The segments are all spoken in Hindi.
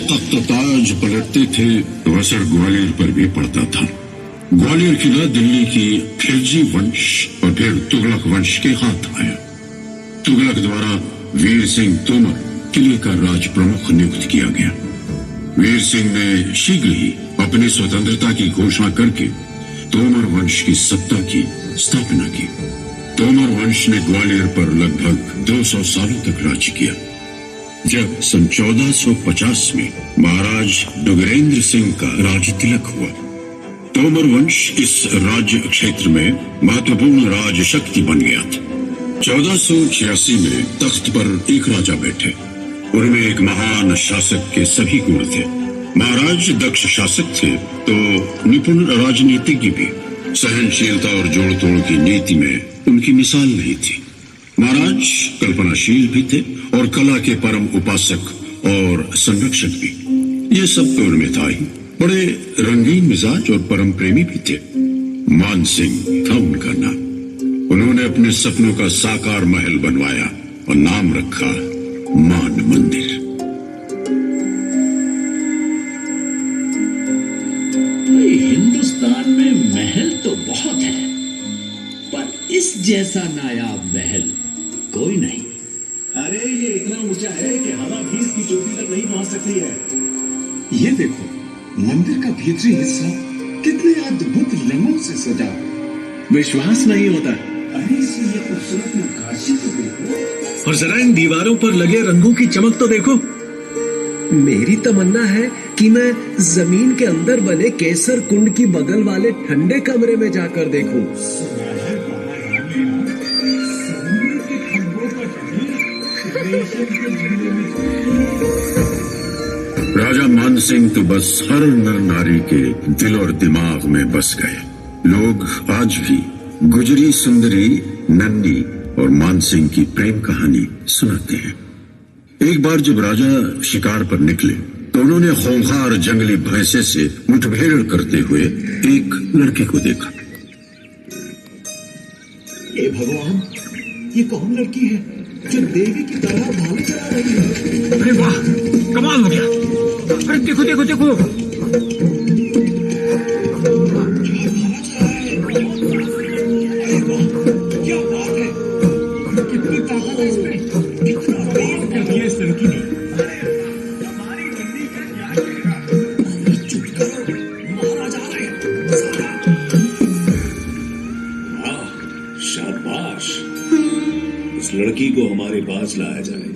तख्त ताज पलटते थे तो असर ग्वालियर पर भी पड़ता था। ग्वालियर किला दिल्ली की खिलजी वंश और फिर तुगलक वंश के हाथ आया। तुगलक द्वारा वीर सिंह तोमर किले का राज प्रमुख नियुक्त किया गया। वीर सिंह ने शीघ्र ही अपनी स्वतंत्रता की घोषणा करके तोमर वंश की सत्ता की स्थापना की। तोमर वंश ने ग्वालियर पर लगभग 200 सालों तक राज किया। जब सन 1450 में महाराज डुगरेंद्र सिंह का राज तिलक हुआ, तोमर वंश इस राज्य क्षेत्र में महत्वपूर्ण राज शक्ति बन गया था। 1486 में तख्त पर एक राजा बैठे। उनमें एक महान शासक के सभी गुण थे। महाराज दक्ष शासक थे तो निपुण राजनीतिज्ञ भी। सहनशीलता और जोड़ तोड़ की नीति में उनकी मिसाल नहीं थी। महाराज कल्पनाशील भी थे और कला के परम उपासक और संरक्षक भी। ये सब तो उनमें था ही। बड़े रंगीन मिजाज और परम प्रेमी भी थे। मान सिंह था उनका नाम। उन्होंने अपने सपनों का साकार महल बनवाया और नाम रखा मान मंदिर। हिंदुस्तान में महल तो बहुत है, पर इस जैसा नायाब महल कोई नहीं। अरे ये इतना ऊंचा है कि हवा भी इसकी चोटी तक नहीं पहुंच सकती है। ये देखो, मंदिर का भीतरी हिस्सा कितने अद्भुत रंगों से सजा है। विश्वास नहीं होता। अरे इसमें ये खूबसूरत नक्काशी तो देखो, और जरा इन दीवारों पर लगे रंगों की चमक तो देखो। मेरी तमन्ना है कि मैं जमीन के अंदर बने केसर कुंड की बगल वाले ठंडे कमरे में जाकर देखूं। राजा मान सिंह तो बस हर नर नारी के दिल और दिमाग में बस गए। लोग आज भी गुजरी सुंदरी नन्नी और मान सिंह की प्रेम कहानी सुनाते हैं। एक बार जब राजा शिकार पर निकले तो उन्होंने खूंखार जंगली भैंसे से मुठभेड़ करते हुए एक लड़के को देखा। हे भगवान, ये कौन लड़की है जो देवी की तरह भाले चला रही है? अरे वाह, कमाल हो गया। अरे देखो देखो देखो, क्या बात है, कितनी ताकत है इसमें, कितना काम कर दिया इस लड़की ने। हमारी नन्ही का न्याय करेगा। चुप करो, महाराज आ रहे हैं। वाह, शाबाश। इस लड़की को हमारे पास लाया जाए।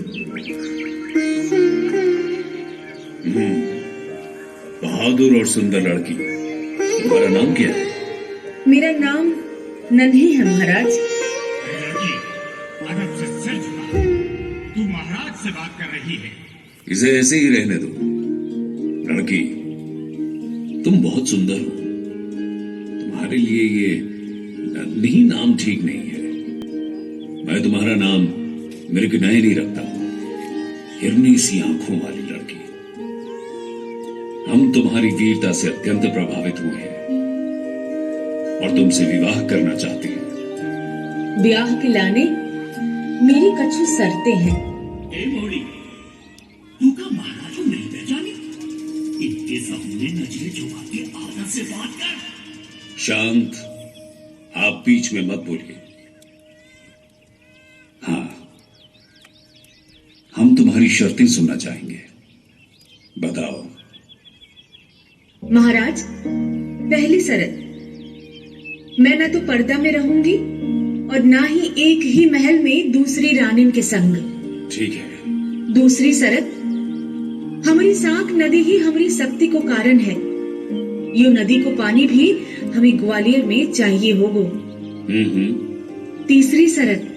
बहादुर और सुंदर लड़की, तुम्हारा नाम क्या है? मेरा नाम नन्ही है महाराज। लड़की, अदब से सिर झुका। तू महाराज से बात कर रही है। इसे ऐसे ही रहने दो। लड़की, तुम बहुत सुंदर हो। तुम्हारे लिए ये नन्ही नाम ठीक नहीं है। मैं तुम्हारा नाम मृगनयनी रखता हूं, हिरनी सी आंखों वाली लड़की। हम तुम्हारी वीरता से अत्यंत प्रभावित हुए हैं और तुमसे विवाह करना चाहते हैं। ब्याह के लाने मेरी कछु शर्तें हैं। ए मोड़ी, तू का महाराज नहीं पहचानी? इनके सामने नजरें झुका के आदत से बात कर। शांत, आप बीच में मत बोलिए। हाँ, हम तुम्हारी शर्तें सुनना चाहेंगे। बताओ। महाराज, पहली शर्त, मैं न तो पर्दा में रहूंगी और ना ही एक ही महल में दूसरी रानीन के संग। ठीक है। दूसरी शर्त, हमारी साख नदी ही हमारी शक्ति को कारण है। यो नदी को पानी भी हमें ग्वालियर में चाहिए होगो। तीसरी शर्त,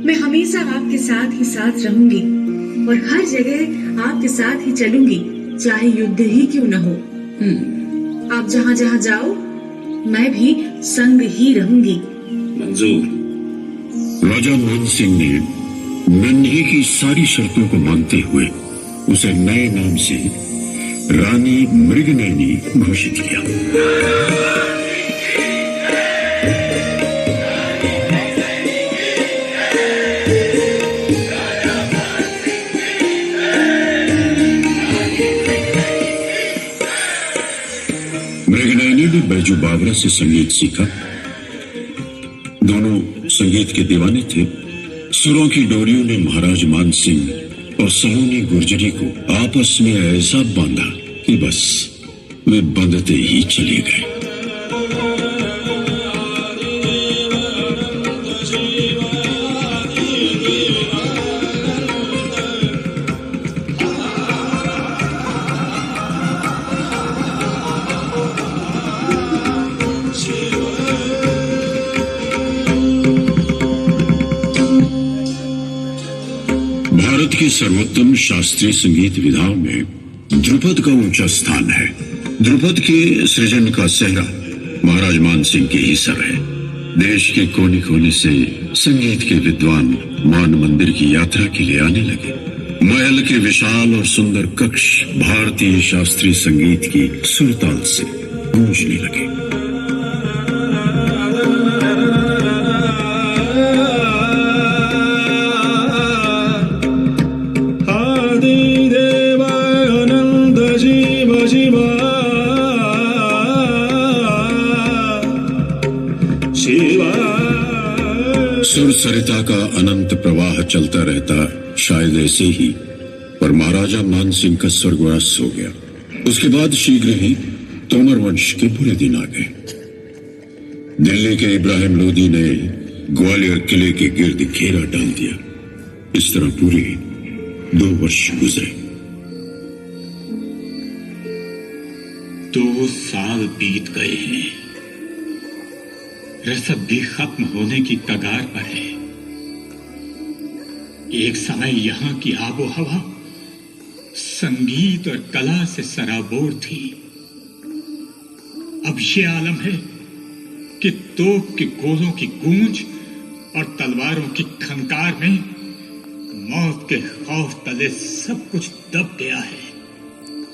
मैं हमेशा आपके साथ ही साथ रहूंगी और हर जगह आपके साथ ही चलूंगी, चाहे युद्ध ही क्यों न हो। आप जहाँ जहाँ जाओ मैं भी संग ही रहूंगी। मंजूर। राजा मान सिंह ने नन्ही की सारी शर्तों को मानते हुए उसे नए नाम से रानी मृगनयनी घोषित किया। भी बैजू बावरा से संगीत सीखा। दोनों संगीत के दीवाने थे। सुरों की डोरियों ने महाराज मान सिंह और सलोनी गुर्जरी को आपस में ऐसा बांधा कि बस वे बंधते ही चले गए। भारत की सर्वोत्तम शास्त्रीय संगीत विधाओं में ध्रुपद का ऊंचा स्थान है। ध्रुपद के सृजन का सेहरा महाराज मान सिंह के ही सर है। देश के कोने कोने से संगीत के विद्वान मान मंदिर की यात्रा के लिए आने लगे। महल के विशाल और सुंदर कक्ष भारतीय शास्त्रीय संगीत की सुरताल से गूंजने लगे। सुर सरिता का अनंत प्रवाह चलता रहता, शायद ऐसे ही, पर महाराजा मान सिंह का स्वर्गवास हो गया। उसके बाद शीघ्र ही तोमर वंश के बुरे दिन आ गए। दिल्ली के इब्राहिम लोदी ने ग्वालियर किले के गिर्द घेरा डाल दिया। इस तरह पूरे 2 वर्ष गुजरे। 2 साल बीत गए हैं। रसद भी खत्म होने की कगार पर है। एक समय यहां की आबो हवा संगीत और कला से सराबोर थी। अब ये आलम है कि तोप के गोलों की गूंज और तलवारों की खनकार में मौत के खौफ तले सब कुछ दब गया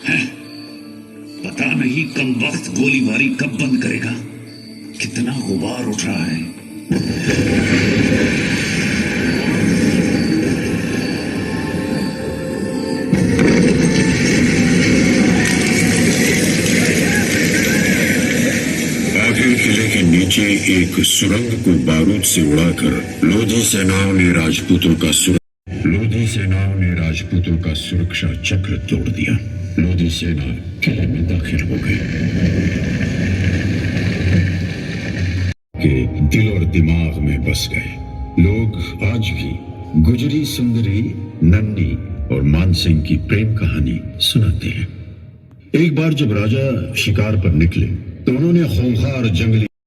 है। पता नहीं कम वक्त गोलीबारी कब बंद करेगा। कितना गुबार उठ रहा है। आखिर किले के नीचे एक सुरंग को बारूद से उड़ाकर लोधी सेनाओं ने राजपूतों का सुरक्षा चक्र तोड़ दिया। लोधी सेना किले में दाखिल हो गई। के दिल और दिमाग में बस गए। लोग आज भी गुजरी सुंदरी, नन्नी और मानसिंह की प्रेम कहानी सुनाते हैं। एक बार जब राजा शिकार पर निकले तो उन्होंने खूंखार जंगली